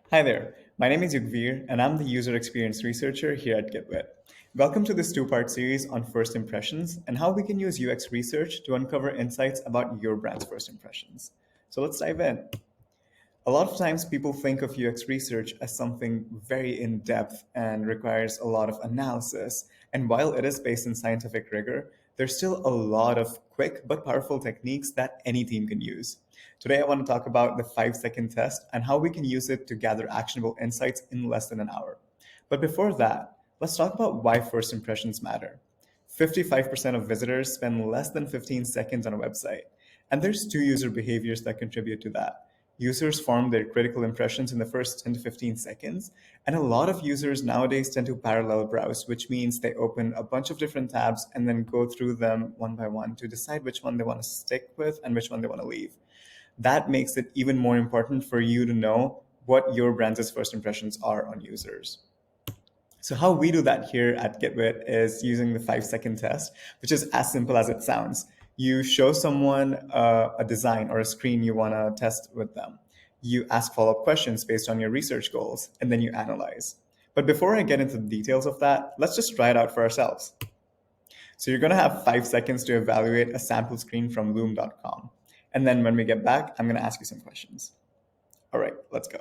Hi there, my name is Yugveer, and I'm the user experience researcher here at GitWit. Welcome to this two-part series on first impressions and how we can use UX research to uncover insights about your brand's first impressions. So let's dive in. A lot of times people think of UX research as something very in-depth and requires a lot of analysis. And while it is based in scientific rigor, there's still a lot of quick but powerful techniques that any team can use. Today, I want to talk about the 5-second test and how we can use it to gather actionable insights in less than an hour. But before that, let's talk about why first impressions matter. 55% of visitors spend less than 15 seconds on a website. And there's two user behaviors that contribute to that. Users form their critical impressions in the first 10 to 15 seconds, and a lot of users nowadays tend to parallel browse, which means they open a bunch of different tabs and then go through them one by one to decide which one they want to stick with and which one they want to leave. That makes it even more important for you to know what your brand's first impressions are on users. So how we do that here at GitWit is using the 5-second test, which is as simple as it sounds. You show someone a design or a screen you want to test with them. You ask follow-up questions based on your research goals, and then you analyze. But before I get into the details of that, let's just try it out for ourselves. So you're going to have 5 seconds to evaluate a sample screen from loom.com. And then when we get back, I'm going to ask you some questions. All right, let's go.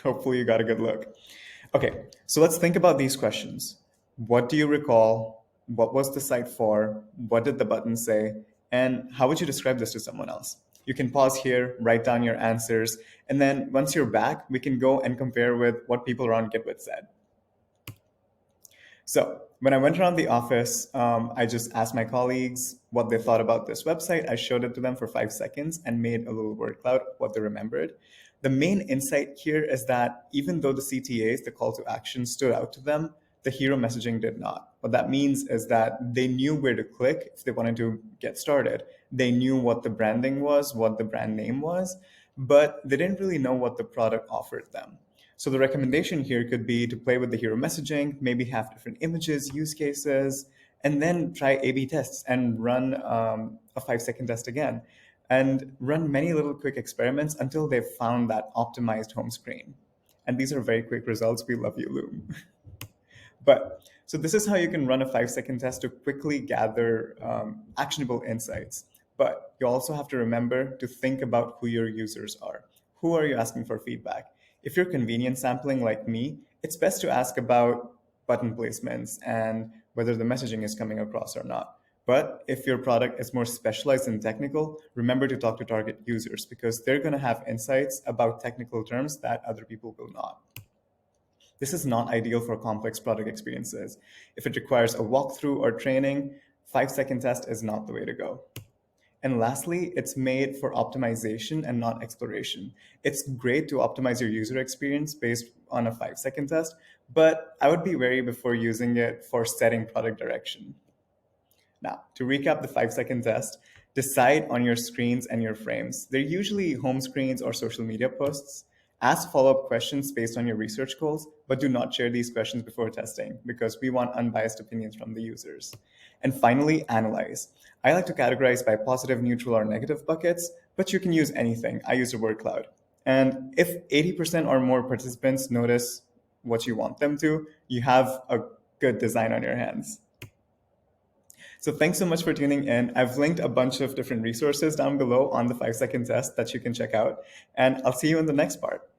Hopefully you got a good look. Okay, so let's think about these questions. What do you recall? What was the site for? What did the button say? And how would you describe this to someone else? You can pause here, write down your answers, and then once you're back, we can go and compare with what people around GitWit said. So when I went around the office, I just asked my colleagues what they thought about this website. I showed it to them for 5 seconds and made a little word cloud what they remembered. The main insight here is that even though the CTAs, the call to action, stood out to them, the hero messaging did not. What that means is that they knew where to click if they wanted to get started. They knew what the branding was, what the brand name was, but they didn't really know what the product offered them. So the recommendation here could be to play with the hero messaging, maybe have different images, use cases, and then try A/B tests and run a 5-second test again, and run many little quick experiments until they've found that optimized home screen. And these are very quick results. We love you, Loom. But so this is how you can run a 5-second test to quickly gather actionable insights. But you also have to remember to think about who your users are. Who are you asking for feedback? If you're convenience sampling like me, it's best to ask about button placements and whether the messaging is coming across or not. But if your product is more specialized and technical, remember to talk to target users because they're going to have insights about technical terms that other people will not. This is not ideal for complex product experiences. If it requires a walkthrough or training, 5-second test is not the way to go. And lastly, it's made for optimization and not exploration. It's great to optimize your user experience based on a 5-second test, but I would be wary before using it for setting product direction. Now, to recap the 5-second test, decide on your screens and your frames. They're usually home screens or social media posts. Ask follow-up questions based on your research goals, but do not share these questions before testing because we want unbiased opinions from the users. And finally, analyze. I like to categorize by positive, neutral, or negative buckets, but you can use anything. I use a word cloud. And if 80% or more participants notice what you want them to, you have a good design on your hands. So thanks so much for tuning in. I've linked a bunch of different resources down below on the 5-second test that you can check out, and I'll see you in the next part.